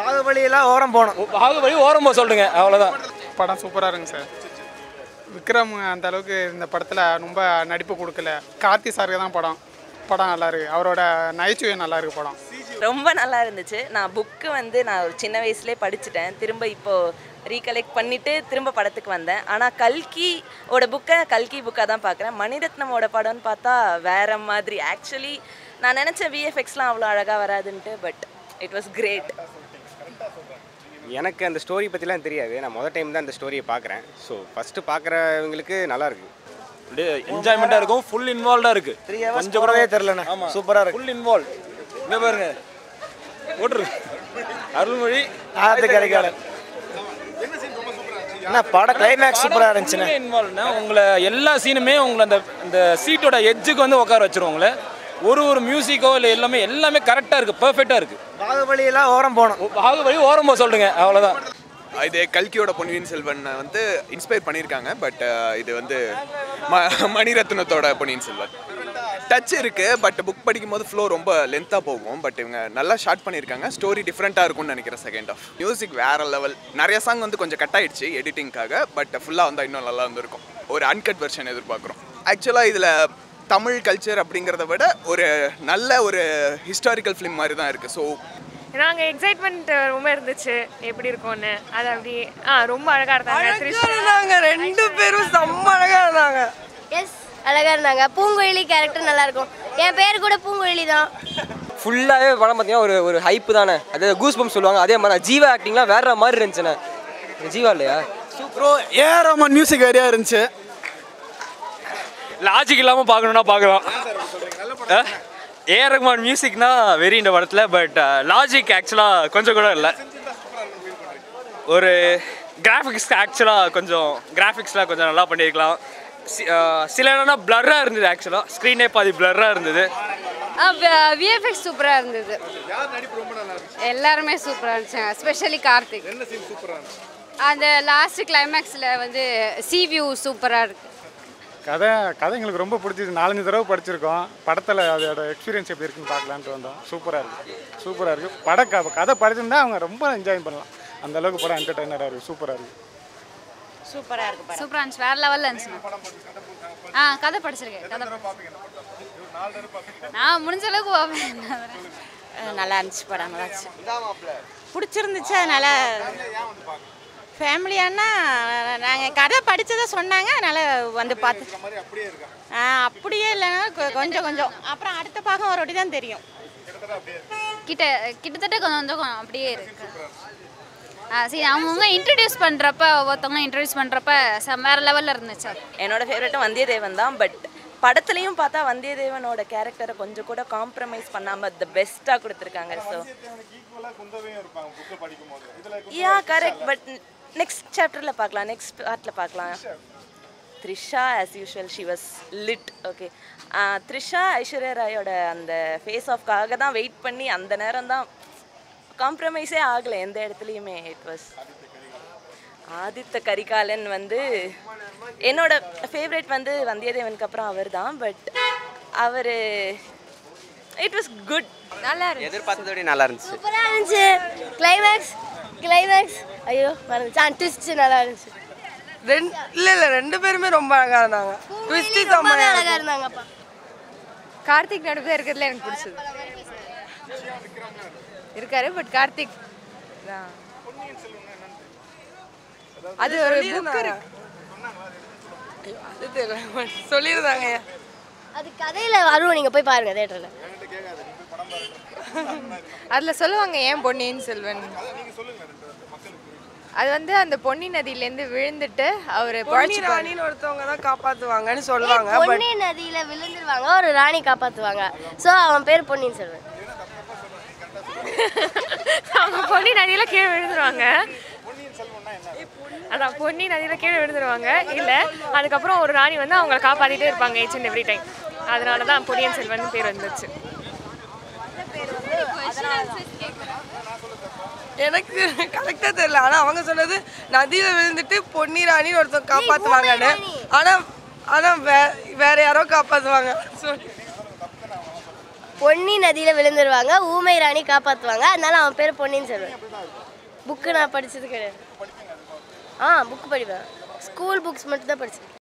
பாகுபலியெல்லாம் ஓரம் போகணும். பாகுபலி ஓரம் போக சொல்லுங்க, அவ்வளோதான். படம் சூப்பராக இருங்க சார். விக்ரம் அந்த அளவுக்கு இந்த படத்தில் ரொம்ப நடிப்பு கொடுக்கல. கார்த்தி சாருக்கு தான் படம் நல்லா இருக்கு. அவரோட நகைச்சுவை நல்லா இருக்கு படம். ரொம்ப நல்லா இருந்துச்சு. நான் புக்கு வந்து நான் ஒரு சின்ன வயசுலேயே படிச்சுட்டேன். திரும்ப இப்போது ரீகலெக்ட் பண்ணிவிட்டு திரும்ப படத்துக்கு வந்தேன். ஆனால் கல்கியோட கல்கி புக்காக தான் பார்க்குறேன். மணிரத்னமோட படம்னு பார்த்தா வேறு மாதிரி. ஆக்சுவலி நான் நினச்ச விஎஃப்எக்ஸ்லாம் அவ்வளோ அழகாக வராதுன்ட்டு, பட் இட் வாஸ் கிரேட். எனக்கு அந்த ஸ்டோரி பற்றிலாம் தெரியாது. நான் முதல் டைம் தான் அந்த ஸ்டோரியை பார்க்குறேன். ஸோ ஃபஸ்ட்டு பார்க்குறவங்களுக்கு நல்லாயிருக்கு, அப்படியே என்ஜாய்மெண்ட்டாக இருக்கும். ஃபுல் இன்வால்வ்டாக இருக்குது. கொஞ்சம் கூடவே தெரிலண்ணே. ஆமாம், சூப்பராக இருக்கு. Full involve. இங்கே பாருங்க, ஓட்டுரு அருள்மொழி கரிகாலன். என்ன படம் கிளைமேக்ஸ் சூப்பராக இருந்துச்சுண்ணே. இன்வால்வ்னா உங்களை எல்லா சீனுமே உங்களை அந்த சீட்டோட எட்ஜுக்கு வந்து உட்கார வச்சிரும். உங்களை ஒரு மியூசிக்கோ இல்லை எல்லாமே கரெக்டாக இருக்குது, பர்ஃபெக்டாக இருக்குது. பாகுபலியெல்லாம் ஓரம் போகணும். பாகுபலி ஓரம் போக சொல்லுங்க, அவ்வளோதான். இது கல்கியோட பொன்னியின் செல்வன் வந்து இன்ஸ்பயர் பண்ணியிருக்காங்க. பட் இது வந்து மணிரத்னத்தோட பொன்னியின் செல்வன் டச் இருக்குது. பட் புக் படிக்கும்போது ஃப்ளோ ரொம்ப லென்த்தாக போகும். பட் இவங்க நல்லா ஷார்ட் பண்ணியிருக்காங்க. ஸ்டோரி டிஃப்ரெண்ட்டாக இருக்கும்னு நினைக்கிறேன். செகண்ட் ஆஃப் மியூசிக் வேறு லெவல். நிறைய சாங் வந்து கொஞ்சம் கட் ஆகிடுச்சு எடிட்டிங்காக. பட் ஃபுல்லாக வந்தால் இன்னும் நல்லா இருந்திருக்கும். ஒரு அன்கட் வெர்ஷன் எதிர்பார்க்குறோம். ஆக்சுவலாக இதில் தமிழ் கல்ச்சர் அப்படிங்கிறத விட ஒரு நல்ல ஒரு ஹிஸ்டாரிக்கல் ஃபிலிம் மாதிரி தான் இருக்குது. ஸோ நாங்கள் எக்ஸைட்மெண்ட் ரொம்ப இருந்துச்சு எப்படி இருக்கும்னு. அது அப்படி ரொம்ப அழகாக இருந்தாங்க. ரெண்டு பேரும் செம்ம அழகாக இருந்தாங்க. எஸ், அழகாக இருந்தாங்க. பூங்குழலி கேரக்டர் நல்லா இருக்கும். என் பேர் கூட பூங்குழலி தான். ஃபுல்லாகவே படம் பார்த்தீங்கன்னா ஒரு ஹைப்பு தானே. அது கூஸ் பம்ப் சொல்லுவாங்க. அதே மாதிரி ஜீவா ஆக்டிங்லாம் வேற மாதிரி இருந்துச்சுண்ணே. ஜீவா இல்லையா? ப்ரோ ஏஆர் ரஹ்மான் மியூசிக் வேறையா இருந்துச்சு. லாஜிக் இல்லாமல் பார்க்கணுன்னா பார்க்கலாம். ஏஆர் ரஹ்மான் மியூசிக்னா வெரி இந்த படத்தில். பட் லாஜிக் ஆக்சுவலாக கொஞ்சம் கூட இல்லை. ஒரு கிராஃபிக்ஸ்லாம் கொஞ்சம் நல்லா பண்ணியிருக்கலாம். சில இடம்னா பிளர்ராக இருந்தது. ஆக்சுவலாக ஸ்க்ரீனே பாதி பிளர்ராக இருந்தது. விஎஃப்எக்ஸ் சூப்பராக இருந்தது. எல்லாருமே சூப்பராக இருந்துச்சு. எஸ்பெஷலி கார்த்திக். அந்த லாஸ்ட் கிளைமேக்ஸில் வந்து சி வியூ சூப்பராக இருக்குது. கதை எங்களுக்கு ரொம்ப பிடிச்சிது. 4-5 தடவை படிச்சிருக்கோம். படத்தில் அதோட எக்ஸ்பீரியன்ஸ் எப்படி இருக்குன்னு பார்க்கலான்ட்டு வந்தோம். சூப்பராக இருக்குது. கதை படிச்சிருந்தா அவங்க ரொம்ப என்ஜாய் பண்ணலாம். அந்த அளவுக்கு படம் என்டர்டைனராக இருக்குது. சூப்பராக இருக்குது. சூப்பராக இருந்துச்சு. வேறு லெவலில் இருந்துச்சு. கதை படிச்சிருக்கேன். நான் முடிஞ்ச அளவுக்கு நல்லா இருந்துச்சு படம். நல்லா இருந்துச்சு, பிடிச்சிருந்துச்சு. அதனால் ஃபேமிலியானா நாங்கள் கதை படித்ததை சொன்னாங்க. அதனால் வந்து பார்த்து அப்படியே இல்லைன்னா கொஞ்சம் அப்புறம் அடுத்த பாகம் ஒரு வாட்டி தான் தெரியும். கிட்டத்தட்ட கொஞ்சம் அப்படியே இருக்கு. சரி, அவங்கவுங்க இன்ட்ரடியூஸ் பண்ணுறப்ப ஒவ்வொருத்தவங்க இன்ட்ரடியூஸ் பண்ணுறப்ப வேறு லெவலில் இருந்துச்சு. என்னோட ஃபேவரட்டும் வந்தியத்தேவன் தான். பட் படத்துலையும் பார்த்தா வந்தியத்தேவனோட கேரக்டரை கொஞ்சம் கூட காம்ப்ரமைஸ் பண்ணாமல் த பெஸ்ட்டாக கொடுத்துருக்காங்க. So correct. பட் நெக்ஸ்ட் சாப்டரில் பார்க்கலாம், நெக்ஸ்ட் பார்ட்டில் பார்க்கலாம். Trisha as usual she was lit. Okay, Trisha Aishwarya ராயோட அந்த ஃபேஸ் ஆஃப்காக தான் வெயிட் பண்ணி அந்த நேரம் தான் காம்ப்ரமைஸே ஆகலை எந்த இடத்துலையுமே. இட் வாஸ் ஆதித்த கரிகாலன் வந்து என்னோட ஃபேவரட் வந்து வந்தியத்தேவனுக்கு அப்புறம் அவர் தான். பட் அவர் இட் வாஸ் குட். நல்லா இருந்துச்சு. எதிர்பார்த்ததோட நல்லா இருந்துச்சு. சூப்பராக இருந்துச்சு. கிளைமேக்ஸ் ஐயோ மறந்துச்சு. ட்விஸ்ட் நல்லா இருந்துச்சு. இல்லை ரெண்டு பேருமே ரொம்ப அழகாக இருந்தாங்க. ட்விஸ்ட் ரொம்ப அழகாக இருந்தாங்கப்பா. கார்த்திக் நடுவில் இருக்கிறதுல எனக்கு பிடிச்சது இருக்காரு. பட் கார்த்திக் அது ஒரு சொல்லியிருந்தாங்க. அது கதையில் வரும், நீங்கள் போய் பாருங்கள் தேட்டரில். அதில் சொல்லுவாங்க ஏன் பொன்னியின் செல்வன். அது வந்து அந்த பொன்னி நதியிலேருந்து விழுந்துட்டு அவர் ராணின்னு ஒருத்தவங்க தான் காப்பாற்றுவாங்கன்னு சொல்லுவாங்க. பொன்னி நதியில் விழுந்துருவாங்க, ஒரு ராணி காப்பாற்றுவாங்க. ஸோ அவன் பேர் பொன்னியின் செல்வன். அவங்க பொன்னி நதியில் கீழே விழுந்துருவாங்க. அதான் பொன்னி நதியில் கீழே விழுந்துருவாங்க. இல்லை, அதுக்கப்புறம் ஒரு ராணி வந்து அவங்களை காப்பாற்றிட்டே இருப்பாங்க ஈச் அண்ட் எவ்ரி டைம். அதனால தான் பொன்னியின் செல்வன் பேர் வந்துச்சு. எனக்கு கரெக்டாக தெரியல. ஆனால் அவங்க சொன்னது நதியில் விழுந்துட்டு பொன்னி ராணின்னு ஒருத்தவங்க காப்பாற்றுவாங்கன்னு. ஆனால் வேற யாரோ காப்பாற்றுவாங்க. பொன்னி நதியில் விழுந்துருவாங்க, ஊமை ராணி காப்பாற்றுவாங்க, அதனால அவன் பேர் பொன்னியின் செல்வன். புக்கு நான் படித்தது கிடையாது. புக்கு படிப்பேன், ஸ்கூல் புக்ஸ் மட்டும் தான் படித்தேன்.